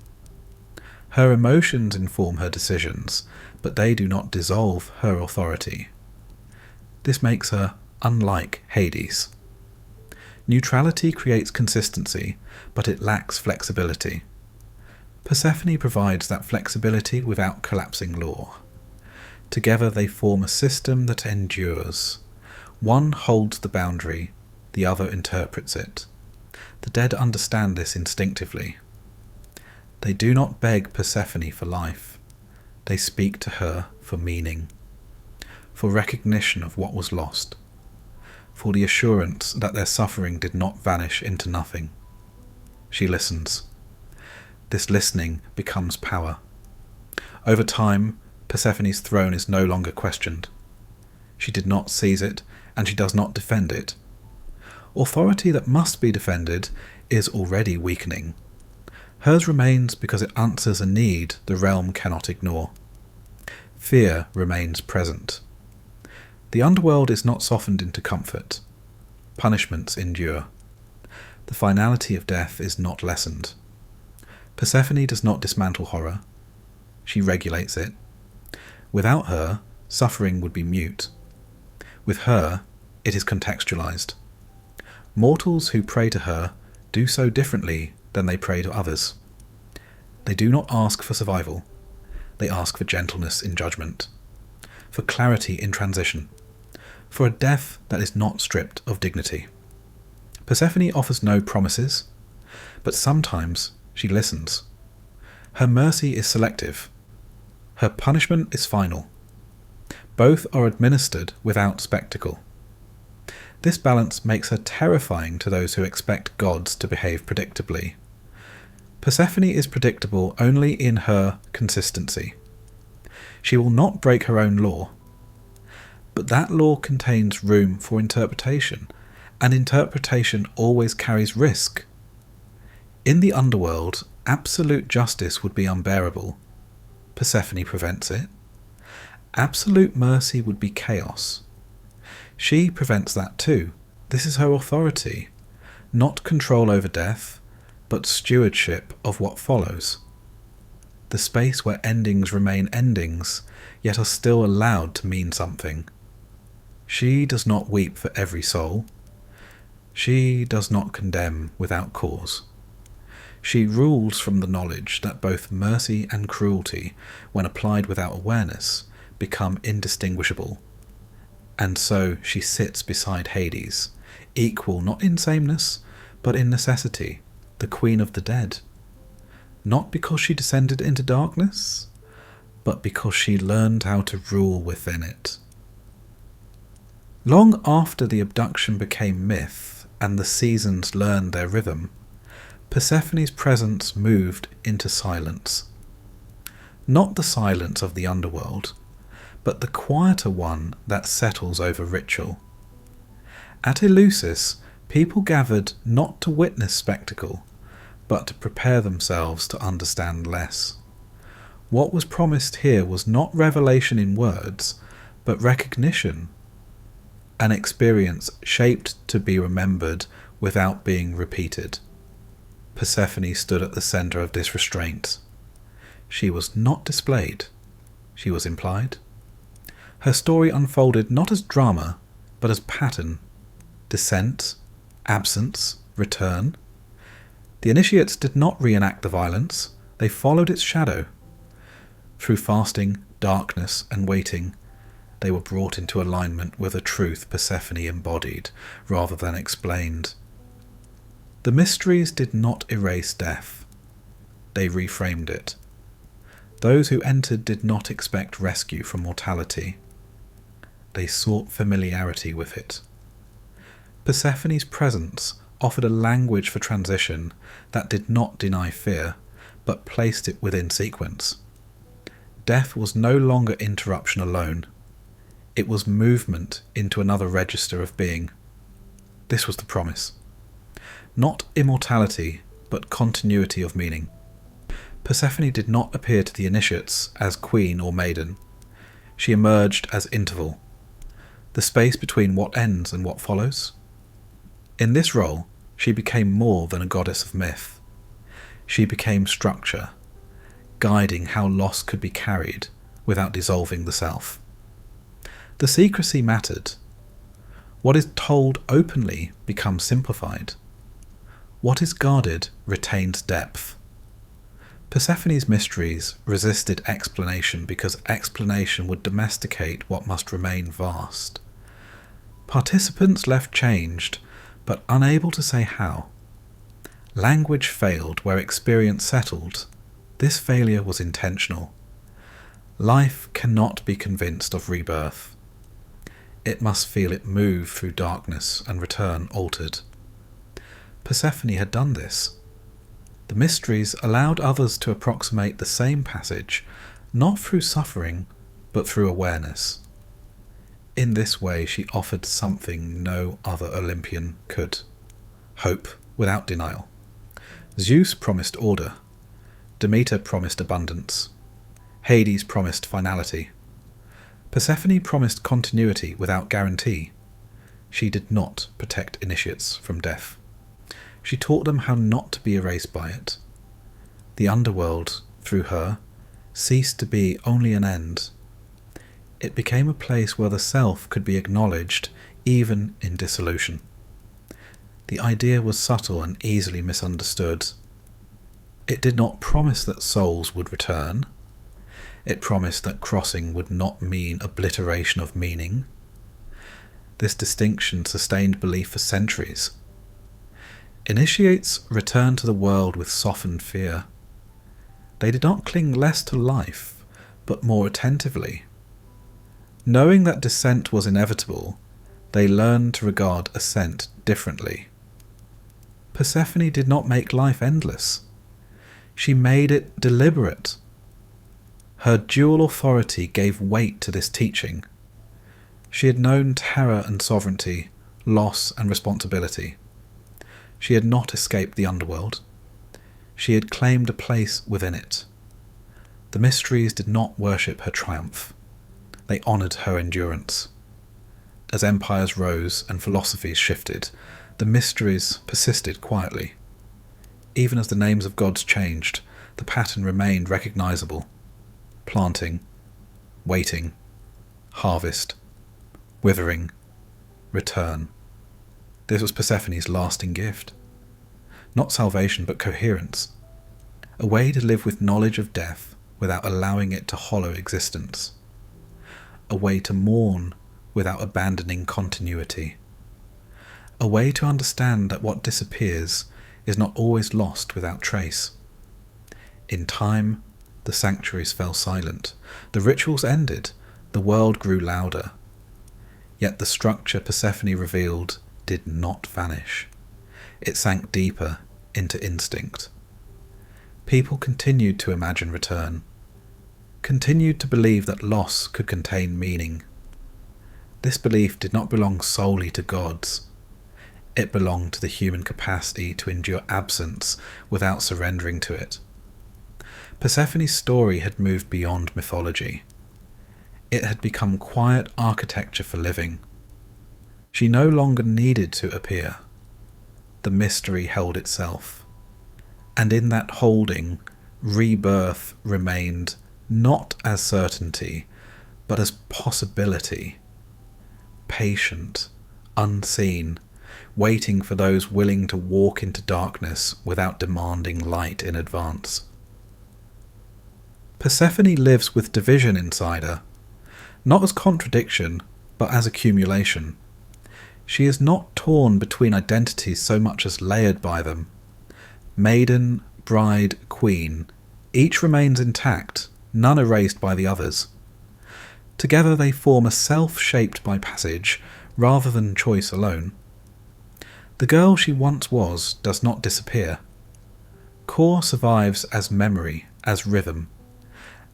Her emotions inform her decisions, but they do not dissolve her authority. This makes her unlike Hades. Neutrality creates consistency, but it lacks flexibility. Persephone provides that flexibility without collapsing law. Together they form a system that endures. One holds the boundary, the other interprets it. The dead understand this instinctively. They do not beg Persephone for life. They speak to her for meaning, for recognition of what was lost, for the assurance that their suffering did not vanish into nothing. She listens. This listening becomes power. Over time, Persephone's throne is no longer questioned. She did not seize it, and she does not defend it. Authority that must be defended is already weakening. Hers remains because it answers a need the realm cannot ignore. Fear remains present. The underworld is not softened into comfort. Punishments endure. The finality of death is not lessened. Persephone does not dismantle horror. She regulates it. Without her, suffering would be mute. With her, it is contextualized. Mortals who pray to her do so differently than they pray to others. They do not ask for survival. They ask for gentleness in judgment, for clarity in transition, for a death that is not stripped of dignity. Persephone offers no promises, but sometimes she listens. Her mercy is selective. Her punishment is final. Both are administered without spectacle. This balance makes her terrifying to those who expect gods to behave predictably. Persephone is predictable only in her consistency. She will not break her own law. But that law contains room for interpretation, and interpretation always carries risk. In the underworld, absolute justice would be unbearable. Persephone prevents it. Absolute mercy would be chaos. She prevents that too. This is her authority, not control over death, but stewardship of what follows. The space where endings remain endings, yet are still allowed to mean something. She does not weep for every soul. She does not condemn without cause. She rules from the knowledge that both mercy and cruelty, when applied without awareness, become indistinguishable. And so she sits beside Hades, equal not in sameness, but in necessity, the queen of the dead. Not because she descended into darkness, but because she learned how to rule within it. Long after the abduction became myth, and the seasons learned their rhythm, Persephone's presence moved into silence. Not the silence of the underworld, but the quieter one that settles over ritual. At Eleusis, people gathered not to witness spectacle, but to prepare themselves to understand less. What was promised here was not revelation in words, but recognition, an experience shaped to be remembered without being repeated. Persephone stood at the centre of this restraint. She was not displayed, she was implied. Her story unfolded not as drama, but as pattern, descent, absence, return. The initiates did not reenact the violence, they followed its shadow. Through fasting, darkness, and waiting, they were brought into alignment with a truth Persephone embodied, rather than explained. The mysteries did not erase death. They reframed it. Those who entered did not expect rescue from mortality. They sought familiarity with it. Persephone's presence offered a language for transition that did not deny fear, but placed it within sequence. Death was no longer interruption alone. It was movement into another register of being. This was the promise. Not immortality, but continuity of meaning. Persephone did not appear to the initiates as queen or maiden. She emerged as interval, the space between what ends and what follows. In this role, she became more than a goddess of myth. She became structure, guiding how loss could be carried without dissolving the self. The secrecy mattered. What is told openly becomes simplified. What is guarded retains depth. Persephone's mysteries resisted explanation because explanation would domesticate what must remain vast. Participants left changed, but unable to say how. Language failed where experience settled. This failure was intentional. Life cannot be convinced of rebirth. It must feel it move through darkness and return altered. Persephone had done this. The mysteries allowed others to approximate the same passage, not through suffering, but through awareness. In this way she offered something no other Olympian could. Hope without denial. Zeus promised order. Demeter promised abundance. Hades promised finality. Persephone promised continuity without guarantee. She did not protect initiates from death. She taught them how not to be erased by it. The underworld, through her, ceased to be only an end. It became a place where the self could be acknowledged even in dissolution. The idea was subtle and easily misunderstood. It did not promise that souls would return. It promised that crossing would not mean obliteration of meaning. This distinction sustained belief for centuries. Initiates returned to the world with softened fear. They did not cling less to life, but more attentively. Knowing that descent was inevitable, they learned to regard ascent differently. Persephone did not make life endless. She made it deliberate. Her dual authority gave weight to this teaching. She had known terror and sovereignty, loss and responsibility. She had not escaped the underworld. She had claimed a place within it. The mysteries did not worship her triumph. They honoured her endurance. As empires rose and philosophies shifted, the mysteries persisted quietly. Even as the names of gods changed, the pattern remained recognisable. Planting, waiting, harvest, withering, return. This was Persephone's lasting gift. Not salvation, but coherence. A way to live with knowledge of death without allowing it to hollow existence. A way to mourn without abandoning continuity. A way to understand that what disappears is not always lost without trace. In time, the sanctuaries fell silent. The rituals ended. The world grew louder. Yet the structure Persephone revealed did not vanish. It sank deeper into instinct. People continued to imagine return, continued to believe that loss could contain meaning. This belief did not belong solely to gods. It belonged to the human capacity to endure absence without surrendering to it. Persephone's story had moved beyond mythology. It had become quiet architecture for living. She no longer needed to appear. The mystery held itself. And in that holding, rebirth remained not as certainty, but as possibility. Patient, unseen, waiting for those willing to walk into darkness without demanding light in advance. Persephone lives with division inside her, not as contradiction, but as accumulation. She is not torn between identities so much as layered by them. Maiden, bride, queen, each remains intact, none erased by the others. Together they form a self shaped by passage, rather than choice alone. The girl she once was does not disappear. Core survives as memory, as rhythm,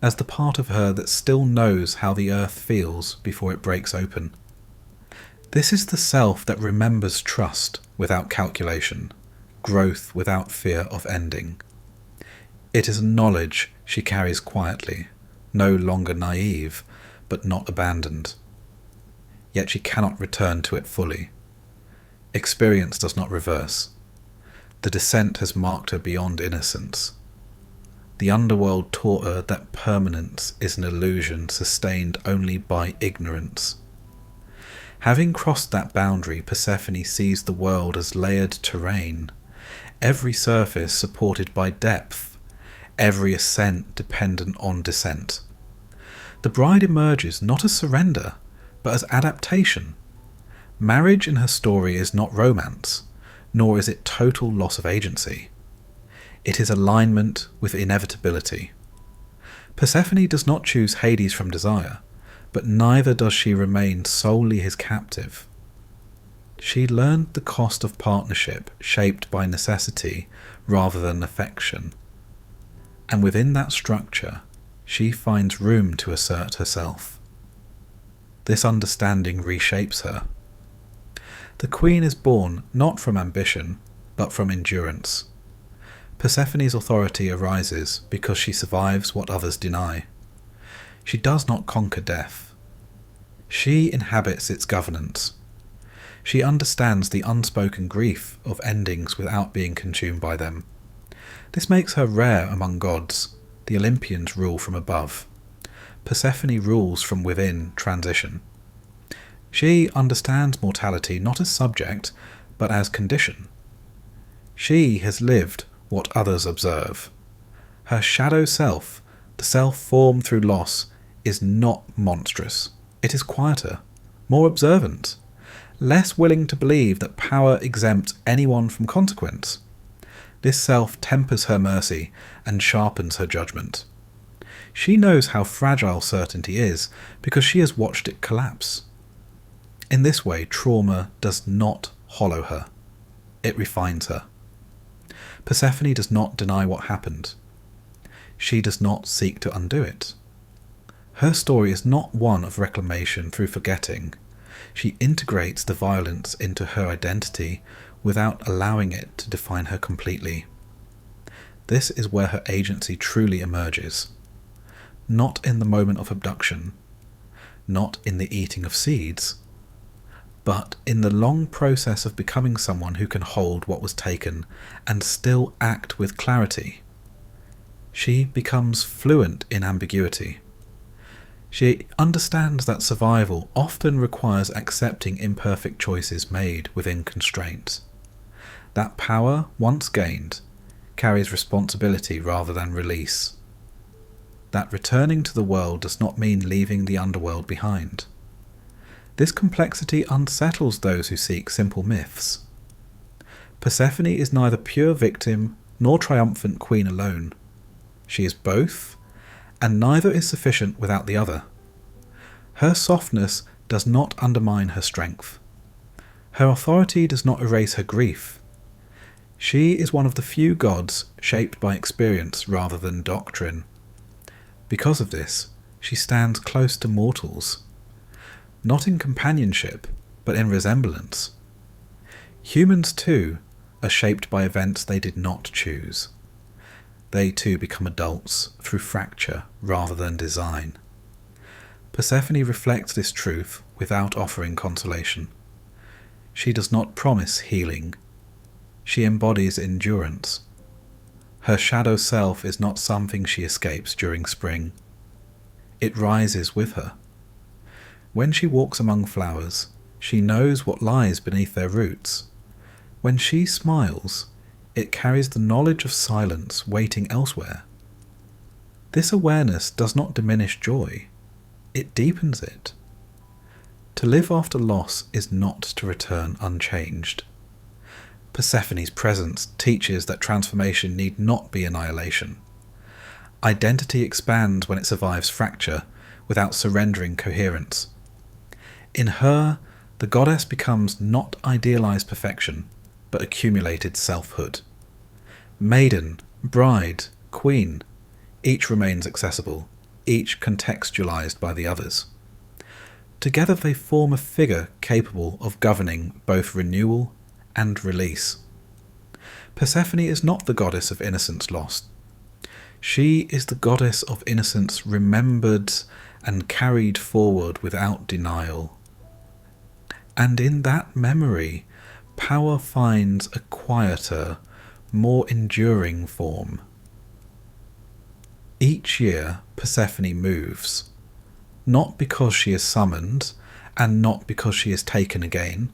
as the part of her that still knows how the earth feels before it breaks open. This is the self that remembers trust without calculation, growth without fear of ending. It is a knowledge she carries quietly, no longer naive, but not abandoned. Yet she cannot return to it fully. Experience does not reverse. The descent has marked her beyond innocence. The underworld taught her that permanence is an illusion sustained only by ignorance. Having crossed that boundary, Persephone sees the world as layered terrain, every surface supported by depth, every ascent dependent on descent. The bride emerges not as surrender, but as adaptation. Marriage in her story is not romance, nor is it total loss of agency. It is alignment with inevitability. Persephone does not choose Hades from desire, but neither does she remain solely his captive. She learned the cost of partnership shaped by necessity rather than affection. And within that structure, she finds room to assert herself. This understanding reshapes her. The queen is born not from ambition, but from endurance. Persephone's authority arises because she survives what others deny. She does not conquer death. She inhabits its governance. She understands the unspoken grief of endings without being consumed by them. This makes her rare among gods. The Olympians rule from above. Persephone rules from within transition. She understands mortality not as subject, but as condition. She has lived what others observe. Her shadow self, the self formed through loss, is not monstrous. It is quieter, more observant, less willing to believe that power exempts anyone from consequence. This self tempers her mercy and sharpens her judgment. She knows how fragile certainty is because she has watched it collapse. In this way, trauma does not hollow her. It refines her. Persephone does not deny what happened. She does not seek to undo it. Her story is not one of reclamation through forgetting. She integrates the violence into her identity without allowing it to define her completely. This is where her agency truly emerges. Not in the moment of abduction, not in the eating of seeds, but in the long process of becoming someone who can hold what was taken and still act with clarity. She becomes fluent in ambiguity. She understands that survival often requires accepting imperfect choices made within constraints. That power, once gained, carries responsibility rather than release. That returning to the world does not mean leaving the underworld behind. This complexity unsettles those who seek simple myths. Persephone is neither pure victim nor triumphant queen alone. She is both, and neither is sufficient without the other. Her softness does not undermine her strength. Her authority does not erase her grief. She is one of the few gods shaped by experience rather than doctrine. Because of this, she stands close to mortals. Not in companionship, but in resemblance. Humans too are shaped by events they did not choose. They too become adults through fracture rather than design. Persephone reflects this truth without offering consolation. She does not promise healing. She embodies endurance. Her shadow self is not something she escapes during spring. It rises with her. When she walks among flowers, she knows what lies beneath their roots. When she smiles, it carries the knowledge of silence waiting elsewhere. This awareness does not diminish joy, it deepens it. To live after loss is not to return unchanged. Persephone's presence teaches that transformation need not be annihilation. Identity expands when it survives fracture without surrendering coherence. In her, the goddess becomes not idealized perfection, but accumulated selfhood. Maiden, bride, queen, each remains accessible, each contextualized by the others. Together they form a figure capable of governing both renewal and release. Persephone is not the goddess of innocence lost. She is the goddess of innocence remembered and carried forward without denial. And in that memory, power finds a quieter, more enduring form. Each year, Persephone moves, not because she is summoned, and not because she is taken again.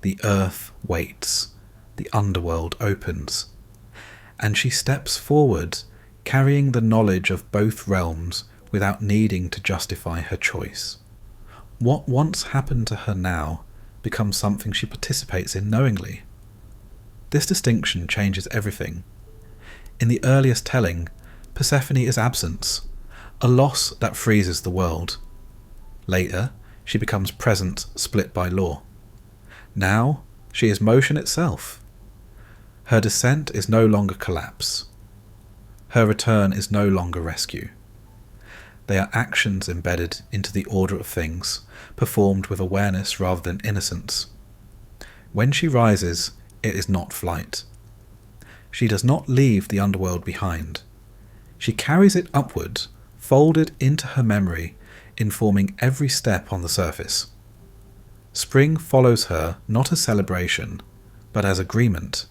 The earth waits, the underworld opens, and she steps forward, carrying the knowledge of both realms without needing to justify her choice. What once happened to her now becomes something she participates in knowingly. This distinction changes everything. In the earliest telling, Persephone is absence, a loss that freezes the world. Later, she becomes presence split by law. Now, she is motion itself. Her descent is no longer collapse. Her return is no longer rescue. They are actions embedded into the order of things, performed with awareness rather than innocence. When she rises, it is not flight. She does not leave the underworld behind. She carries it upward, folded into her memory, informing every step on the surface. Spring follows her not as celebration, but as agreement.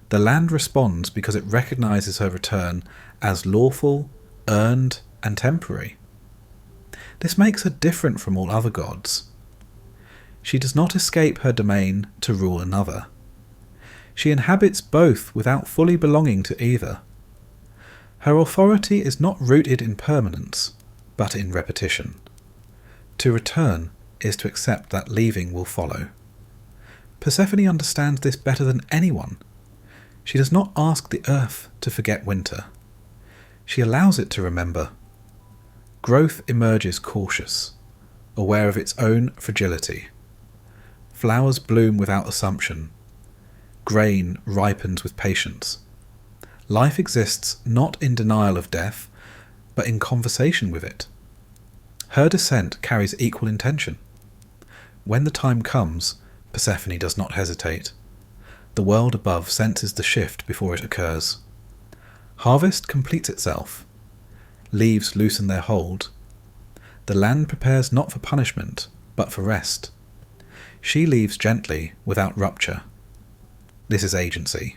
The land responds because it recognizes her return as lawful, earned, and temporary. This makes her different from all other gods. She does not escape her domain to rule another. She inhabits both without fully belonging to either. Her authority is not rooted in permanence, but in repetition. To return is to accept that leaving will follow. Persephone understands this better than anyone. She does not ask the earth to forget winter. She allows it to remember. Growth emerges cautious, aware of its own fragility. Flowers bloom without assumption. Grain ripens with patience. Life exists not in denial of death, but in conversation with it. Her descent carries equal intention. When the time comes, Persephone does not hesitate. The world above senses the shift before it occurs. Harvest completes itself. Leaves loosen their hold. The land prepares not for punishment, but for rest. She leaves gently, without rupture. This is agency.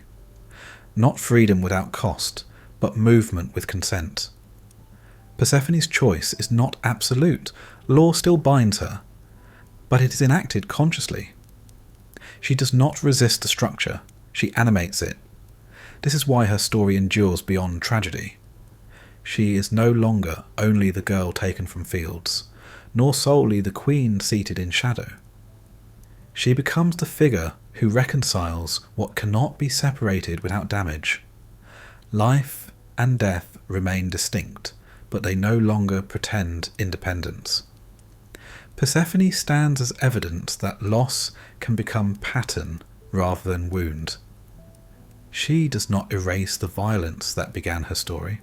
Not freedom without cost, but movement with consent. Persephone's choice is not absolute. Law still binds her, but it is enacted consciously. She does not resist the structure, she animates it. This is why her story endures beyond tragedy. She is no longer only the girl taken from fields, nor solely the queen seated in shadow. She becomes the figure who reconciles what cannot be separated without damage. Life and death remain distinct, but they no longer pretend independence. Persephone stands as evidence that loss can become pattern rather than wound. She does not erase the violence that began her story.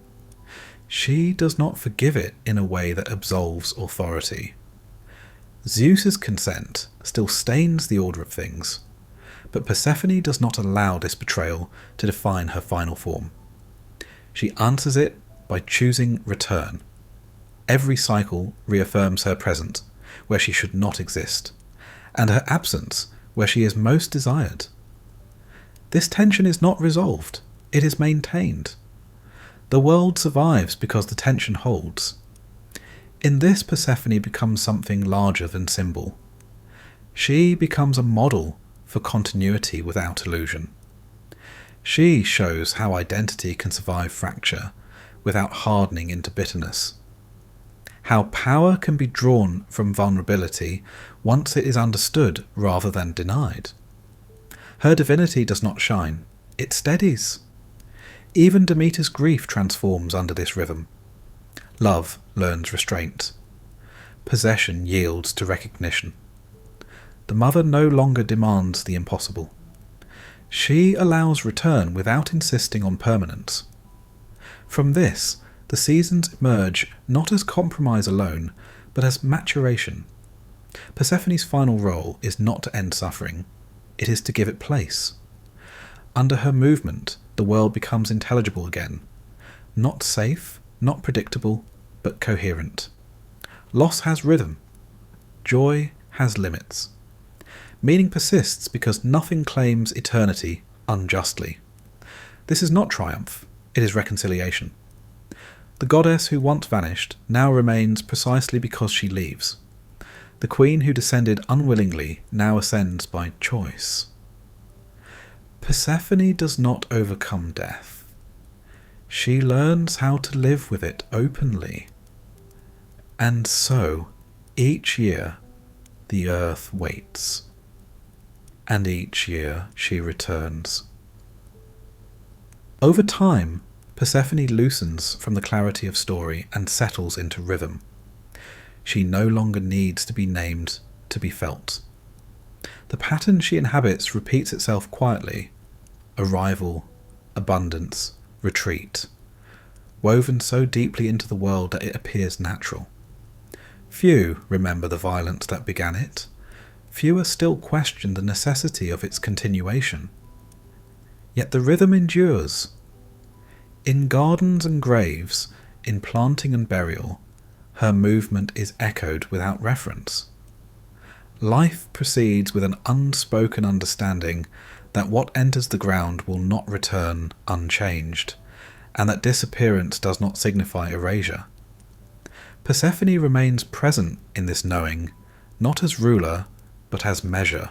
She does not forgive it in a way that absolves authority. Zeus's consent still stains the order of things, But Persephone does not allow this betrayal to define her final form. She answers it by choosing return. Every cycle reaffirms her presence, where she should not exist, and her absence, where she is most desired. This tension is not resolved, it is maintained. The world survives because the tension holds. In this, Persephone becomes something larger than symbol. She becomes a model for continuity without illusion. She shows how identity can survive fracture without hardening into bitterness. How power can be drawn from vulnerability once it is understood rather than denied. Her divinity does not shine, it steadies. Even Demeter's grief transforms under this rhythm. Love learns restraint. Possession yields to recognition. The mother no longer demands the impossible. She allows return without insisting on permanence. From this, the seasons emerge not as compromise alone, but as maturation. Persephone's final role is not to end suffering, it is to give it place. Under her movement, the world becomes intelligible again. Not safe, not predictable, but coherent. Loss has rhythm. Joy has limits. Meaning persists because nothing claims eternity unjustly. This is not triumph, it is reconciliation. The goddess who once vanished now remains precisely because she leaves. The queen who descended unwillingly now ascends by choice. Persephone does not overcome death. She learns how to live with it openly. And so, each year, the earth waits. And each year she returns. Over time, Persephone loosens from the clarity of story and settles into rhythm. She no longer needs to be named to be felt. The pattern she inhabits repeats itself quietly. Arrival, abundance, retreat. Woven so deeply into the world that it appears natural. Few remember the violence that began it. Fewer still question the necessity of its continuation. Yet the rhythm endures. In gardens and graves, in planting and burial, her movement is echoed without reference. Life proceeds with an unspoken understanding that what enters the ground will not return unchanged, and that disappearance does not signify erasure. Persephone remains present in this knowing, not as ruler, but as measure.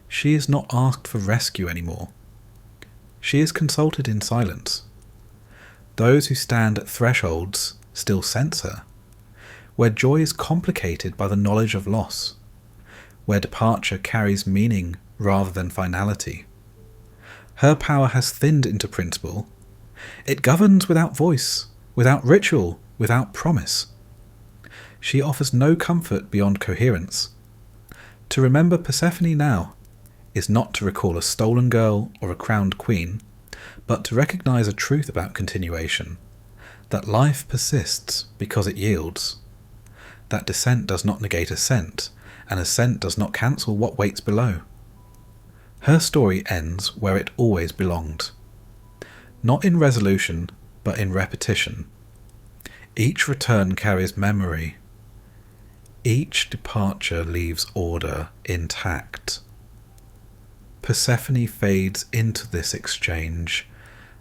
She is not asked for rescue anymore. She is consulted in silence. Those who stand at thresholds still sense her, where joy is complicated by the knowledge of loss, where departure carries meaning rather than finality. Her power has thinned into principle. It governs without voice, without ritual, without promise. She offers no comfort beyond coherence. To remember Persephone now is not to recall a stolen girl or a crowned queen, but to recognize a truth about continuation, that life persists because it yields, that descent does not negate ascent, and ascent does not cancel what waits below. Her story ends where it always belonged, not in resolution, but in repetition. Each return carries memory. Each departure leaves order intact. Persephone fades into this exchange,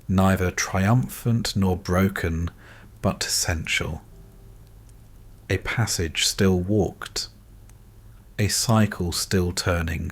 neither triumphant nor broken, but essential. A passage still walked, a cycle still turning,